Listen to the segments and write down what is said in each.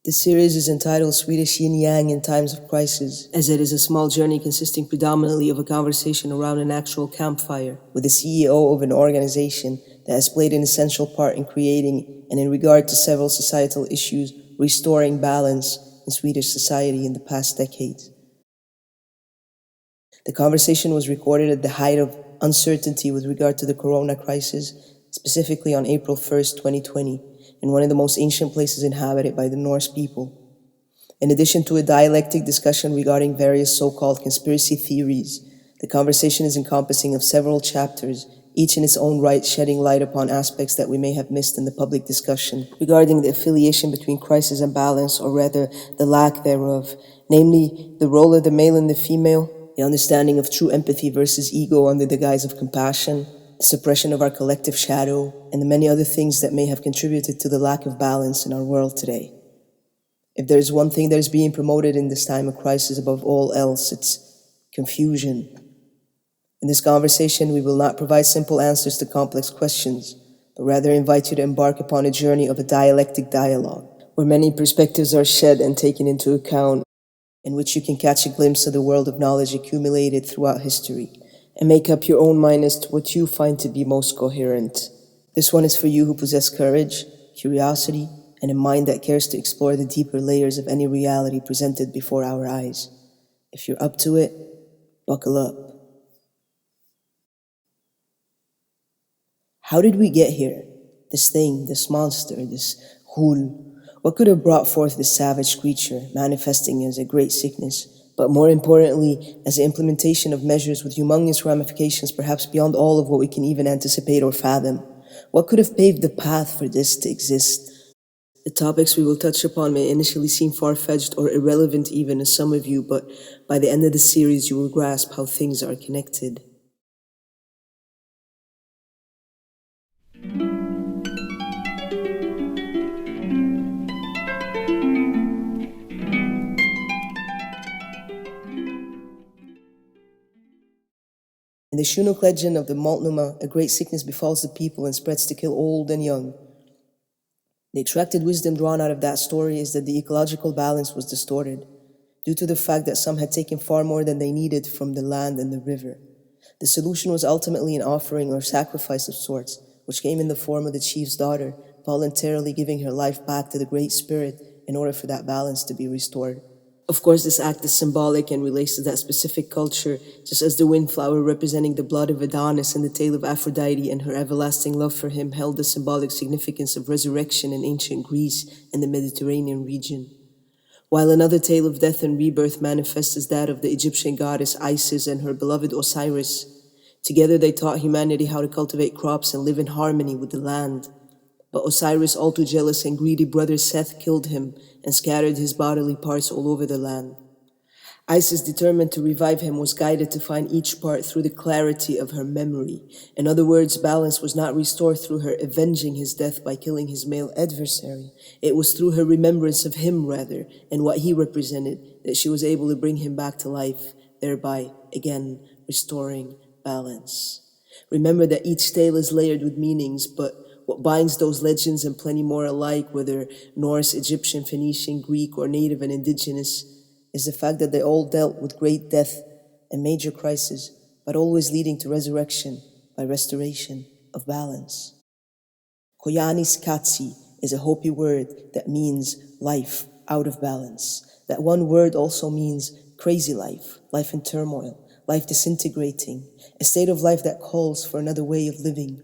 The series is entitled Swedish Yin Yang in Times of Crisis, as it is a small journey consisting predominantly of a conversation around an actual campfire with the CEO of an organization that has played an essential part in creating, and in regard to several societal issues, restoring balance in Swedish society in the past decades. The conversation was recorded at the height of uncertainty with regard to the corona crisis, specifically on April 1st, 2020, in one of the most ancient places inhabited by the Norse people. In addition to a dialectic discussion regarding various so-called conspiracy theories, the conversation is encompassing of several chapters, each in its own right shedding light upon aspects that we may have missed in the public discussion regarding the affiliation between crisis and balance, or rather the lack thereof, namely the role of the male and the female, the understanding of true empathy versus ego under the guise of compassion, the suppression of our collective shadow, and the many other things that may have contributed to the lack of balance in our world today. If there's one thing that is being promoted in this time of crisis above all else, it's confusion. In this conversation, we will not provide simple answers to complex questions, but rather invite you to embark upon a journey of a dialectic dialogue, where many perspectives are shed and taken into account, in which you can catch a glimpse of the world of knowledge accumulated throughout history, and make up your own mind as to what you find to be most coherent. This one is for you who possess courage, curiosity, and a mind that cares to explore the deeper layers of any reality presented before our eyes. If you're up to it, buckle up. How did we get here? This thing, this monster, this hul. What could have brought forth this savage creature, manifesting as a great sickness, but more importantly, as the implementation of measures with humongous ramifications perhaps beyond all of what we can even anticipate or fathom? What could have paved the path for this to exist? The topics we will touch upon may initially seem far-fetched or irrelevant even to some of you, but by the end of the series you will grasp how things are connected. In the Chinook legend of the Maltnuma, a great sickness befalls the people and spreads to kill old and young. The extracted wisdom drawn out of that story is that the ecological balance was distorted, due to the fact that some had taken far more than they needed from the land and the river. The solution was ultimately an offering or sacrifice of sorts, which came in the form of the chief's daughter, voluntarily giving her life back to the Great Spirit in order for that balance to be restored. Of course, this act is symbolic and relates to that specific culture, just as the windflower representing the blood of Adonis in the tale of Aphrodite and her everlasting love for him held the symbolic significance of resurrection in ancient Greece and the Mediterranean region. While another tale of death and rebirth manifests as that of the Egyptian goddess Isis and her beloved Osiris. Together they taught humanity how to cultivate crops and live in harmony with the land. But Osiris, all too jealous and greedy brother Seth, killed him and scattered his bodily parts all over the land. Isis, determined to revive him, was guided to find each part through the clarity of her memory. In other words, balance was not restored through her avenging his death by killing his male adversary. It was through her remembrance of him, rather, and what he represented, that she was able to bring him back to life, thereby, again, restoring balance. Remember that each tale is layered with meanings, but what binds those legends and plenty more alike, whether Norse, Egyptian, Phoenician, Greek, or native and indigenous, is the fact that they all dealt with great death and major crises, but always leading to resurrection by restoration of balance. Koyanis katsi is a Hopi word that means life out of balance. That one word also means crazy life, life in turmoil, life disintegrating, a state of life that calls for another way of living.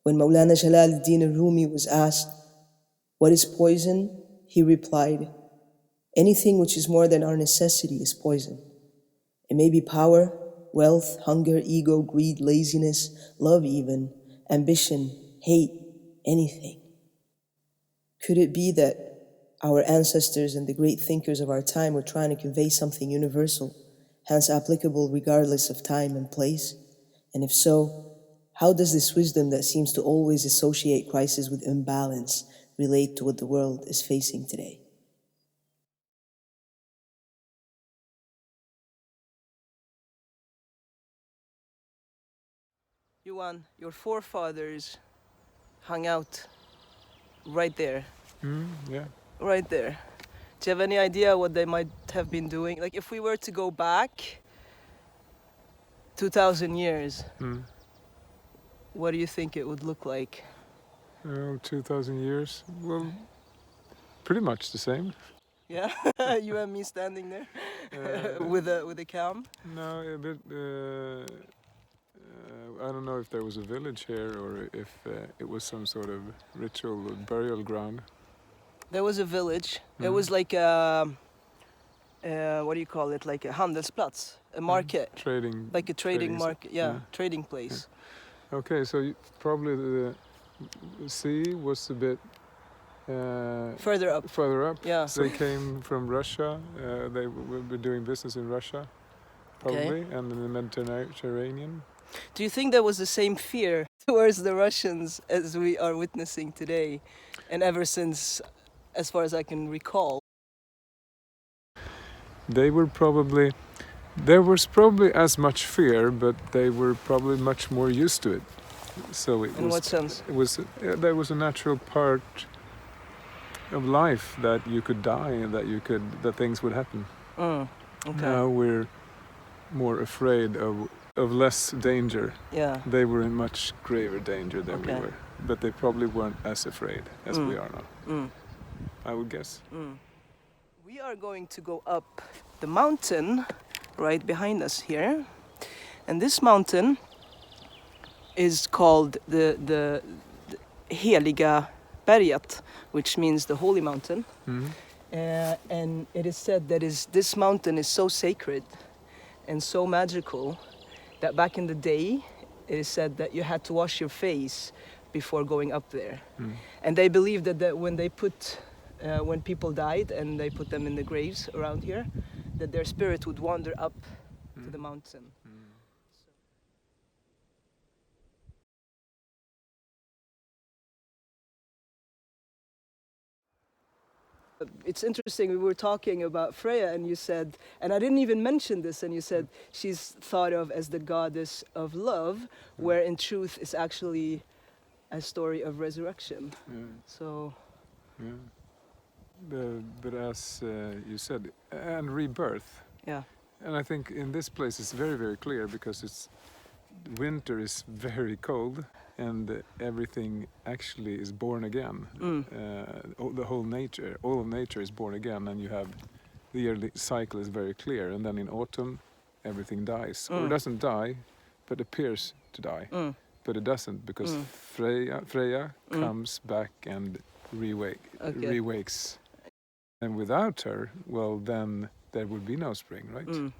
When Maulana Jalaluddin Rumi was asked, "What is poison?" he replied, "Anything which is more than our necessity is poison. It may be power, wealth, hunger, ego, greed, laziness, love even, ambition, hate, anything." Could it be that our ancestors and the great thinkers of our time were trying to convey something universal, hence applicable regardless of time and place? And if so, how does this wisdom that seems to always associate crisis with imbalance relate to what the world is facing today? Yuan, your forefathers hung out right there. Yeah. right there. Do you have any idea what they might have been doing? Like if we were to go back 2,000 years, what do you think it would look like? 2,000 years? Well, pretty much the same. Yeah, you and me standing there with a cam. No, a bit. I don't know if there was a village here or if it was some sort of ritual burial ground. There was a village. It was like what do you call it? Like a handelsplats, a market, Trading. like a trading market. Yeah, trading place. Okay, so probably the sea was a bit Further up. Further up. Yeah. They came from Russia. They were doing business in Russia, probably, and in the Mediterranean. Do you think there was the same fear towards the Russians as we are witnessing today, and ever since, as far as I can recall? They were probably. There was probably as much fear, but they were probably much more used to it. So it was. In what sense? It was. There was a natural part of life that you could die and that things would happen. Okay. Now we're more afraid of less danger. Yeah. They were in much graver danger than we were, but they probably weren't as afraid as we are now. I would guess. We are going to go up the mountain right behind us here, and this mountain is called the Heliga berget, which means the holy mountain. And it is said that this mountain is so sacred and so magical that back in the day it is said that you had to wash your face before going up there. And they believe that when they put when people died and they put them in the graves around here, that their spirit would wander up to the mountain. It's interesting, we were talking about Freya and you said, and I didn't even mention this, and you said she's thought of as the goddess of love, where in truth is actually a story of resurrection. So. But as you said, and rebirth. Yeah. And I think in this place it's very, very clear because winter is very cold and everything actually is born again. The whole nature, all of nature is born again, and you have the yearly cycle is very clear. And then in autumn, everything dies, or it doesn't die, but appears to die. But it doesn't, because Freya comes back and rewakes. And without her, well, then there would be no spring, right?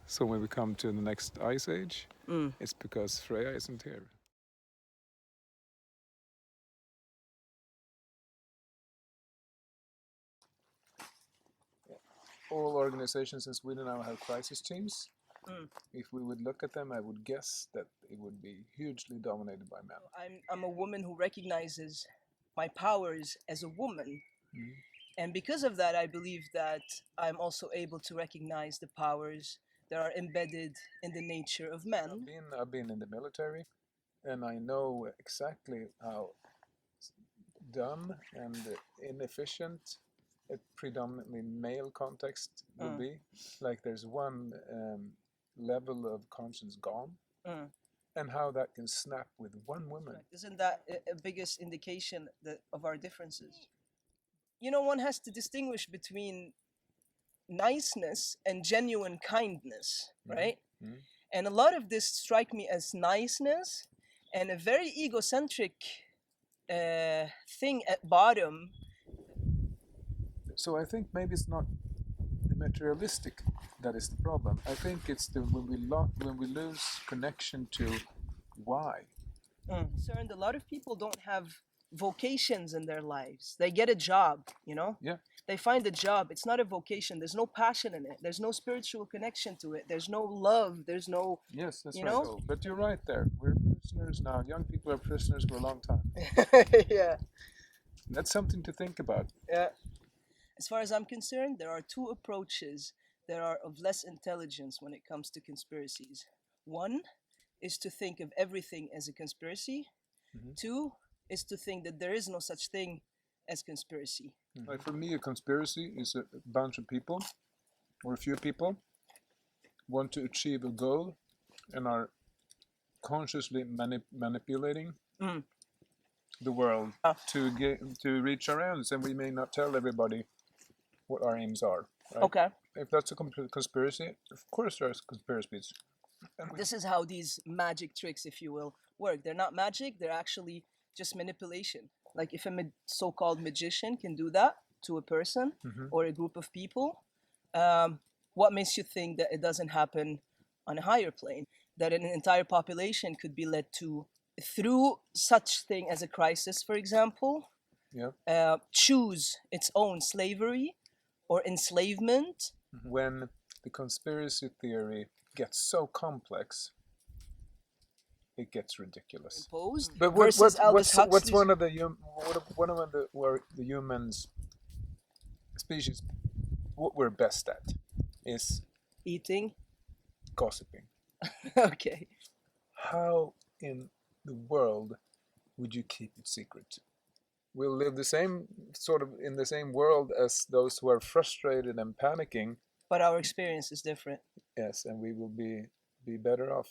So when we come to the next ice age, it's because Freya isn't here. All organizations in Sweden now have crisis teams. If we would look at them, I would guess that it would be hugely dominated by men. I'm a woman who recognizes my powers as a woman. And because of that, I believe that I'm also able to recognize the powers that are embedded in the nature of men. I've been in the military, and I know exactly how dumb and inefficient a predominantly male context would be. Like there's one level of conscience gone, and how that can snap with one woman. Isn't that a biggest indication of our differences? You know, one has to distinguish between niceness and genuine kindness, right? And a lot of this strike me as niceness and a very egocentric thing at bottom. So I think maybe it's not the materialistic that is the problem. I think it's when we lose connection to why. Concerned, a lot of people don't have vocations in their lives. They get a job, you know? Yeah. They find a job. It's not a vocation. There's no passion in it. There's no spiritual connection to it. There's no love. There's no. Yes, that's you right. know? But you're right there. We're prisoners now. Young people are prisoners for a long time. Yeah. That's something to think about. Yeah. As far as I'm concerned, there are two approaches that are of less intelligence when it comes to conspiracies. One is to think of everything as a conspiracy. Two is to think that there is no such thing as conspiracy? Like for me, a conspiracy is a bunch of people or a few people want to achieve a goal and are consciously manipulating the world to reach our ends, and we may not tell everybody what our aims are. Right? Okay. If that's a conspiracy, of course there's conspiracies. This is how these magic tricks, if you will, work. They're not magic, they're actually just manipulation. Like if a so-called magician can do that to a person or a group of people, what makes you think that it doesn't happen on a higher plane? That an entire population could be led to, through such thing as a crisis, for example, choose its own slavery or enslavement. When the conspiracy theory gets so complex, it gets ridiculous. Imposed. But what's one of the humans species, what we're best at is eating, gossiping. Okay. How in the world would you keep it secret? We'll live the same in the same world as those who are frustrated and panicking. But our experience is different. Yes, and we will be better off.